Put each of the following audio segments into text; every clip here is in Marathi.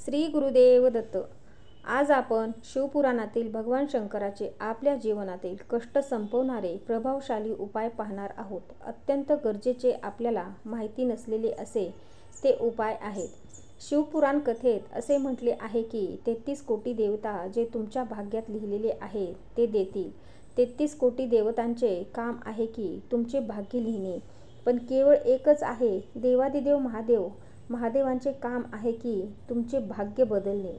श्री गुरुदेव दत्त. आज आपण शिवपुराणातील भगवान शंकराचे आपल्या जीवनातील कष्ट संपवणारे प्रभावशाली उपाय पाहणार आहोत. अत्यंत गरजेचे आपल्याला माहिती नसलेले असे ते उपाय आहेत. शिवपुराण कथेत असे म्हटले आहे की 33 कोटी देवता जे तुमच्या भाग्यात लिहिलेले आहे ते देतील. 33 कोटी देवतांचे काम आहे की तुमचे भाग्य लिहिणे, पण केवळ एकच आहे देवादिदेव महादेव. महादेवांचे काम आहे की तुमचे भाग्य बदलणे.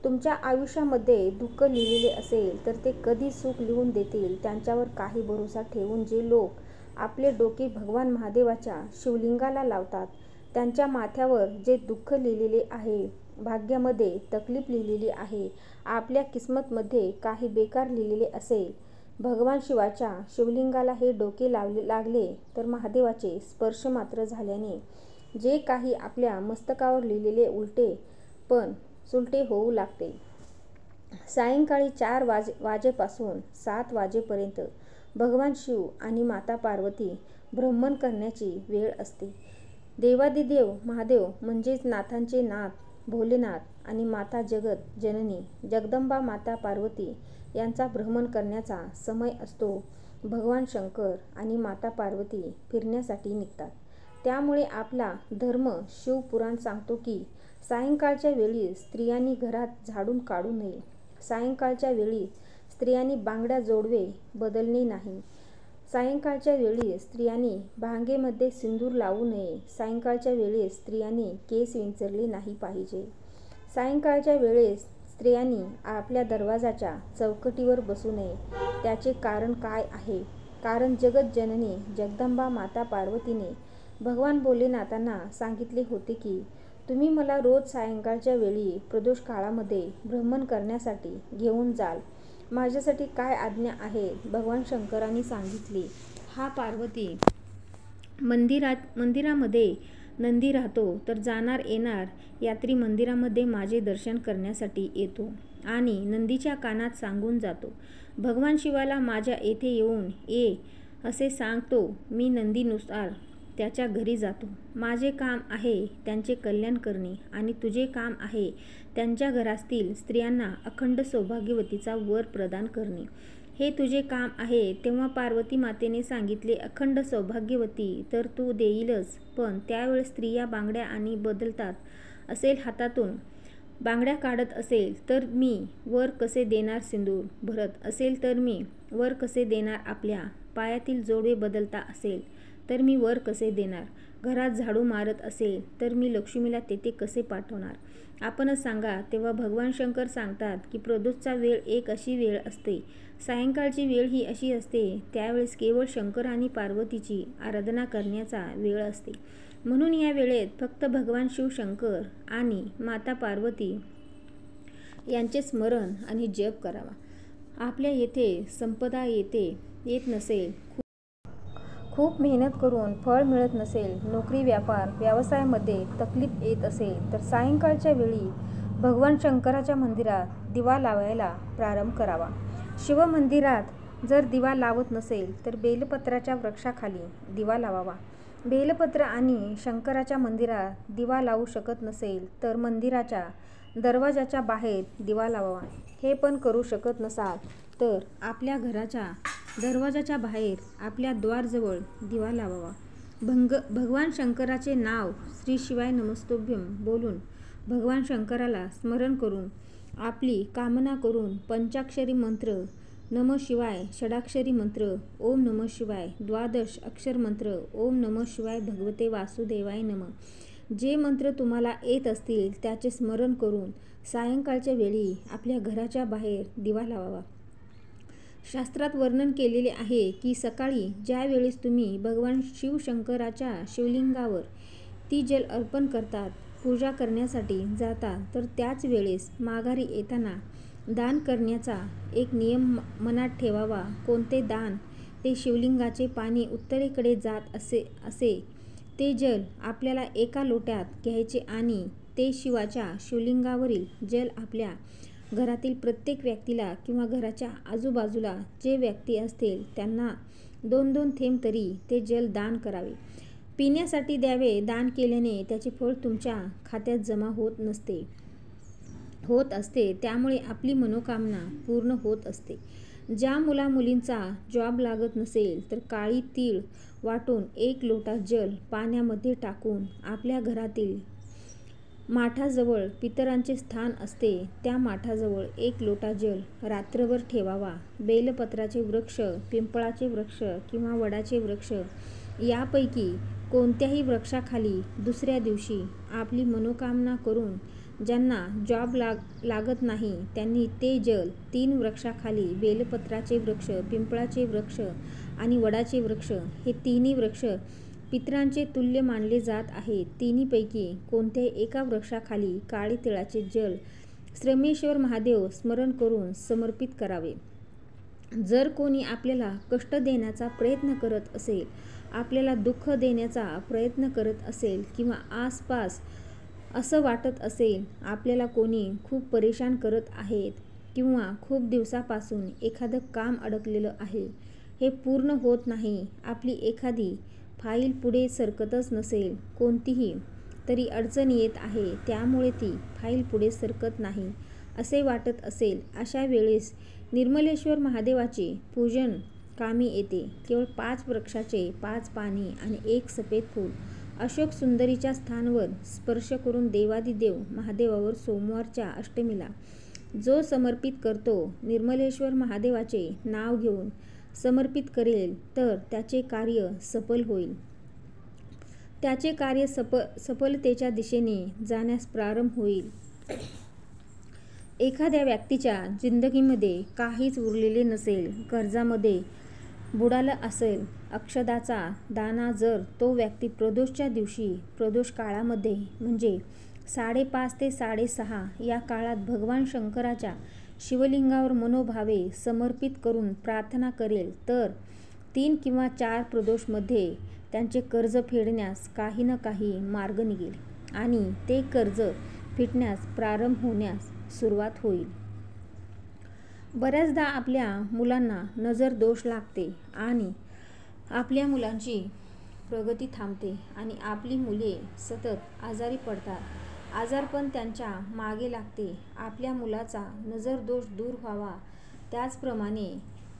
तुमच्या आयुष्यामध्ये दुःख लिहिलेले असेल तर ते कधी सुख लिहून देतील त्यांच्यावर काही भरोसा ठेवून जे लोक आपले डोके भगवान महादेवाच्या शिवलिंगाला लावतात त्यांच्या माथ्यावर जे दुःख लिहिलेले आहे, भाग्यामध्ये तकलीफ लिहिलेली आहे, आपल्या किस्मतमध्ये काही बेकार लिहिलेले असेल, भगवान शिवाच्या शिवलिंगाला हे डोके लागले तर महादेवाचे स्पर्श मात्र झाल्याने जे काही आपल्या मस्तकावर लिहिलेले उलटे पण सुलटे होऊ लागते. सायंकाळी 4 वाजेपासून 7 वाजेपर्यंत भगवान शिव आणि माता पार्वती ब्रह्मन करण्याची वेळ असते. देवादिदेव महादेव म्हणजेच नाथांचे नाथ भोलेनाथ आणि माता जगत जननी जगदंबा माता पार्वती यांचा भ्रमण करण्याचा समय असतो. भगवान शंकर आणि माता पार्वती फिरण्यासाठी निघतात. त्यामुळे आपला धर्म शिवपुराण सांगतो की सायंकाळच्या वेळी स्त्रियांनी घरात झाडून काढू नये. सायंकाळच्या वेळी स्त्रियांनी बांगड्या जोडवे बदलणे नाही. सायंकाळच्या वेळी स्त्रियांनी भांगेमध्ये सिंदूर लावू नये. सायंकाळच्या वेळेस स्त्रियांनी केस विंचरले नाही पाहिजे. सायंकाळच्या वेळेस स्त्रियांनी आपल्या दरवाजाच्या चौकटीवर बसू नये. त्याचे कारण काय आहे? कारण जगत जननी जगदंबा माता पार्वतीने भगवान भोलेनाथांना सांगितले होते की तुम्ही मला रोज सायंकाळच्या वेळी प्रदोष काळामध्ये भ्रमण करण्यासाठी घेऊन जाल. माझ्यासाठी काय आज्ञा आहे? भगवान शंकरांनी सांगितले, हा पार्वती, मंदिरामध्ये नंदी राहतो तर जाणार येणार यात्री मंदिरामध्ये माझे दर्शन करण्यासाठी येतो आणि नंदीच्या कानात सांगून जातो, भगवान शिवाला माझ्या येथे येऊन ये असे सांगतो. मी नंदीनुसार त्याच्या घरी जातो. माझे काम आहे त्यांचे कल्याण करणे आणि तुझे काम आहे त्यांच्या घरातील स्त्रियांना अखंड सौभाग्यवतीचा वर प्रदान करणे. हे तुझे काम आहे. तेव्हा पार्वती मातेने सांगितले, अखंड सौभाग्यवती तर तू देईलच, पण त्यावेळेस स्त्रिया बांगड्या आणि बदलतात असेल, हातातून बांगड्या काढत असेल तर मी वर कसे देणार? सिंदूर भरत असेल तर मी वर कसे देणार? आपल्या पायातील जोडवे बदलता असेल तर मी वर कसे देणार? घरात झाडू मारत असेल तर मी लक्ष्मीला तेथे कसे पाठवणार? आपणच सांगा. तेव्हा भगवान शंकर सांगतात की प्रदोषचा वेळ एक अशी वेळ असते, सायंकाळची वेळ ही अशी असते, त्यावेळेस केवळ शंकर आणि पार्वतीची आराधना करण्याचा वेळ असते. म्हणून या वेळेत फक्त भगवान शिव शंकर आणि माता पार्वती यांचे स्मरण आणि जप करावा. आपल्या येथे संपदा येत नसेल, खूप मेहनत करून फळ मिळत नसेल, नोकरी व्यापार व्यवसायामध्ये तकलीफ येत असेल तर सायंकाळच्या वेळी भगवान शंकराच्या मंदिरात दिवा लावायला प्रारंभ करावा. शिवमंदिरात जर दिवा लावत नसेल तर बेलपत्राच्या वृक्षाखाली दिवा लावावा. बेलपत्र आणि शंकराच्या मंदिरात दिवा लावू शकत नसेल तर मंदिराच्या दरवाजाच्या बाहेर दिवा लावावा. हे पण करू शकत नसाल तर आपल्या घराच्या दरवाजाच्या बाहेर आपल्या द्वारजवळ दिवा लावावा. भगवान शंकराचे नाव श्री शिवाय नमस्तुभ्यं बोलून भगवान शंकराला स्मरण करून आपली कामना करून पंचाक्षरी मंत्र नमः शिवाय, षडाक्षरी मंत्र ओम नमः शिवाय, 12 अक्षर मंत्र ओम नमः शिवाय भगवते वासुदेवाय नमः, जे मंत्र तुम्हाला येत असतील त्याचे स्मरण करून सायंकाळच्या वेळी आपल्या घराच्या बाहेर दिवा लावावा. शास्त्रात वर्णन केलेले आहे की सकाळी ज्या वेळेस तुम्ही भगवान शिवशंकराच्या शिवलिंगावर ती जल अर्पण करतात, पूजा करण्यासाठी जातात, तर त्याच वेळेस माघारी येताना दान करण्याचा एक नियम मनात ठेवावा. कोणते दान? ते शिवलिंगाचे पाणी उत्तरेकडे जात असे ते जल आपल्याला एका लोट्यात घ्यायचे आणि ते शिवाच्या शिवलिंगावरील जल आपल्या घरातील प्रत्येक व्यक्तीला किंवा घराच्या आजूबाजूला जे व्यक्ती असतील त्यांना 2-2 थेंब तरी ते जल दान करावे. पिण्यासाठी द्यावे. दान केल्याने त्याचे फळ तुमच्या खात्यात जमा होत नसते. होत असते, त्यामुळे आपली मनोकामना पूर्ण होत असते. ज्या मुलामुलींचा जॉब लागत नसेल तर काळी तीळ वाटून 1 लोटा जल पाण्यामध्ये टाकून आपल्या घरातील माठाजवळ पितरांचे स्थान असते त्या माठाजवळ 1 लोटा जल रात्रभर ठेवावा. बेलपत्राचे वृक्ष, पिंपळाचे वृक्ष किंवा वडाचे वृक्ष यापैकी कोणत्याही वृक्षाखाली दुसऱ्या दिवशी आपली मनोकामना करून ज्यांना जॉब लागत नाही त्यांनी ते जल 3 वृक्षाखाली, बेलपत्राचे वृक्ष, पिंपळाचे वृक्ष आणि वडाचे वृक्ष हे तिन्ही वृक्ष पितरांचे तुल्य मानले जात आहेत. तिन्हीपैकी कोणत्याही एका वृक्षाखाली काळे तिळाचे जल श्रमेश्वर महादेव स्मरण करून समर्पित करावे. जर कोणी आपल्याला कष्ट देण्याचा प्रयत्न करत असेल, आपल्याला दुःख देण्याचा प्रयत्न करत असेल किंवा आसपास असं वाटत असेल आपल्याला कोणी खूप परेशान करत आहेत किंवा खूप दिवसापासून एखादं काम अडकलेलं आहे, हे पूर्ण होत नाही, आपली एखादी फाईल पुढे सरकतच नसेल, कोणतीही तरी अडचण येत आहे त्यामुळे ती फाईल पुढे सरकत नाही असे वाटत असेल, अशा वेळेस निर्मलेश्वर महादेवाचे पूजन कामी येते. केवळ 5 वृक्षाचे 5 पाने आणि 1 सफेद फूल अशोक सुंदरीच्या स्थानावर स्पर्श करून देवादिदेव महादेवावर सोमवारच्या अष्टमीला जो समर्पित करतो, निर्मलेश्वर महादेवाचे नाव घेऊन समर्पित करेल तर त्याचे कार्य सफल होईल. त्याचे कार्य सफलतेच्या दिशेने जाण्यास प्रारंभ होईल. एखाद्या व्यक्तीच्या जिंदगीमध्ये काहीच उरलेले नसेल, कर्जामध्ये बुडाला असेल, अक्षदाचा दाना जर तो व्यक्ती प्रदोषच्या दिवशी, प्रदोष काळामध्ये म्हणजे 5:30 ते 6:30 या काळात भगवान शंकराच्या शिवलिंगावर मनोभावे समर्पित करून प्रार्थना करेल तर 3 किंवा 4 प्रदोषमध्ये त्यांचे कर्ज फेडण्यास काही ना काही मार्ग निघेल आणि ते कर्ज फिटण्यास प्रारंभ होण्यास सुरुवात होईल. बऱ्याचदा आपल्या मुलांना नजर दोष लागते आणि आपल्या मुलांची प्रगती थांबते आणि आपली मुले सतत आजारी पडतात. आजारपण त्यांच्या मागे लागते. आपल्या मुलाचा नजर दोष दूर व्हावा, त्याचप्रमाणे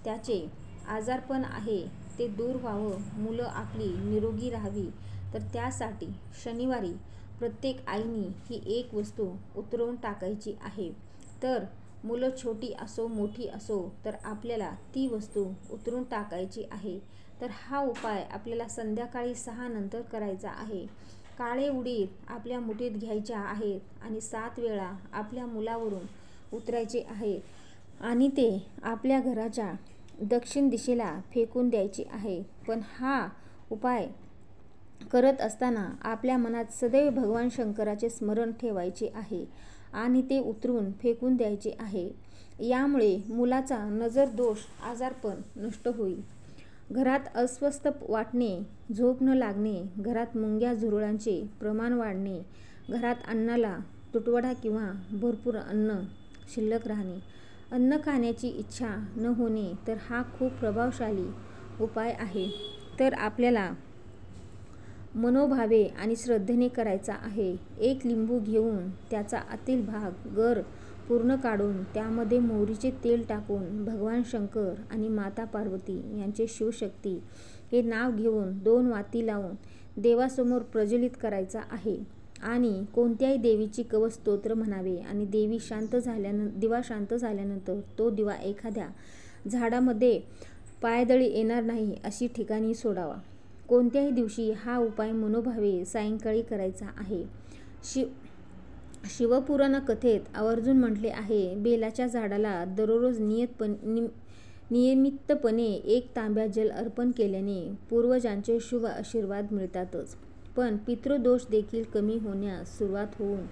त्याचे आजारपण आहे ते दूर व्हावं, मुलं आपली निरोगी राहावी, तर त्यासाठी शनिवारी प्रत्येक आईने ही एक वस्तू उतरवून टाकायची आहे. तर मुलं छोटी असो मोठी असो तर आपल्याला ती वस्तू उतरून टाकायची आहे. तर हा उपाय आपल्याला संध्याकाळी 6 नंतर करायचा आहे. काळे उडीद आपल्या मुठीत घ्यायच्या आहेत आणि 7 वेळा आपल्या मुलावरून उतरायचे आहेत आणि ते आपल्या घराच्या दक्षिण दिशेला फेकून द्यायचे आहे. पण हा उपाय करत असताना आपल्या मनात सदैव भगवान शंकराचे स्मरण ठेवायचे आहे आणि ते उतरून फेकून द्यायचे आहे. यामुळे मुलाचा नजर दोष, आजारपण नष्ट होईल. घरात अस्वस्थ वाटणे, झोप न लागणे, घरात मुंग्या झुरळांचे प्रमाण वाढणे, घरात अन्नाला तुटवडा किंवा भरपूर अन्न शिल्लक राहणे, अन्न खाण्याची इच्छा न होणे, तर हा खूप प्रभावशाली उपाय आहे. तर आपल्याला मनोभावे आणि श्रद्धेने करायचा आहे. 1 लिंबू घेऊन त्याचा आतील भाग गर पूर्ण काढून त्यामध्ये मोहरीचे तेल टाकून भगवान शंकर आणि माता पार्वती यांचे शिवशक्ती हे नाव घेऊन 2 वाती लावून देवासमोर प्रज्वलित करायचा आहे आणि कोणत्याही देवीची कवच स्तोत्र म्हणावे आणि दिवा शांत झाल्यानंतर तो दिवा एखाद्या झाडामध्ये पायदळी येणार नाही अशी ठिकाणी सोडावा. कोणत्याही दिवशी हा उपाय मनोभावे सायंकाळी करायचा आहे. शिवपुराण कथेत आवर्जून म्हटले आहे, बेलाच्या झाडाला दररोज नियमितपणे 1 तांब्या जल अर्पण केल्याने पूर्वजांचे शुभ आशीर्वाद मिळतातच, पण पितृदोष देखील कमी होण्यास सुरुवात होऊन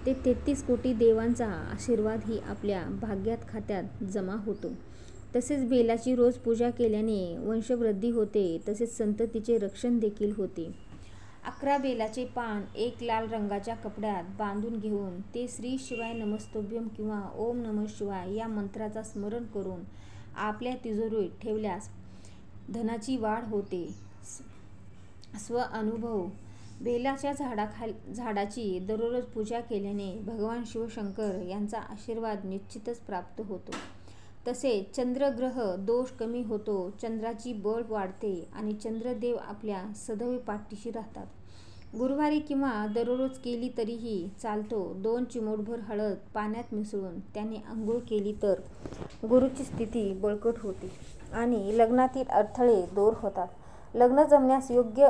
ते 33 कोटी देवांचा आशीर्वादही आपल्या भाग्यात खात्यात जमा होतो. तसेच बेलाची रोज पूजा केल्याने वंशवृद्धी होते, तसेच संततीचे रक्षण देखील होते. 11 बेलाचे पान 1 लाल रंगाच्या कपड्यात बांधून घेऊन ते श्री शिवाय नमस्तुभ्यं किंवा ओम नमः शिवाय या मंत्राचा स्मरण करून आपल्या तिजोरीत ठेवल्यास धनाची वाढ होते. स्वअनुभव बेलाच्या झाडाची दररोज पूजा केल्याने भगवान शिवशंकर यांचा आशीर्वाद निश्चितच प्राप्त होतो. तसेच चंद्रग्रह दोष कमी होतो, चंद्राची बळ वाढते आणि चंद्रदेव आपल्या सदैव पाठीशी राहतात. गुरुवारी किंवा दररोज केली तरीही चालतो. 2 चिमूटभर हळद पाण्यात मिसळून त्याने आंघोळ केली तर गुरुची स्थिती बळकट होते आणि लग्नातील अडथळे दूर होतात. लग्न जमण्यास योग्य